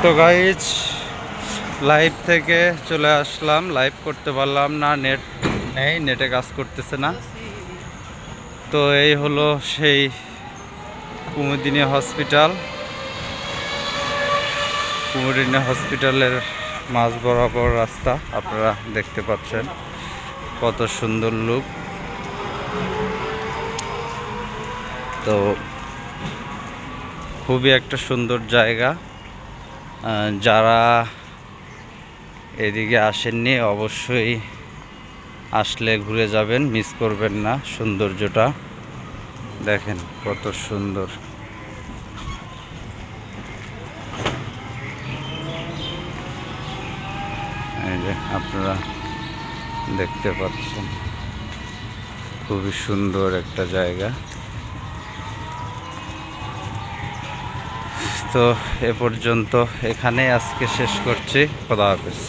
তো guys live থেকে চলে আসলাম, লাইভ করতে পারলাম না, নেট নেই, নেটে কাজ করতেছে না। তো এই হলো সেই কুমুদিনী হসপিটাল। কুমুদিনী হসপিটালের মাঝ বরাবর রাস্তা আপনারা দেখতে পাচ্ছেন, কত সুন্দর লুক। তো খুবই একটা সুন্দর জায়গা। যারা এদিকে আসেননি অবশ্যই আসলে ঘুরে যাবেন, মিস করবেন না। সৌন্দর্যটা দেখেন কত সুন্দর। এই যে আপনারা দেখতে পাচ্ছেন, খুবই সুন্দর একটা জায়গা। তো এ পর্যন্ত এখানে আজকে শেষ করছি। খোদা হাফেজ।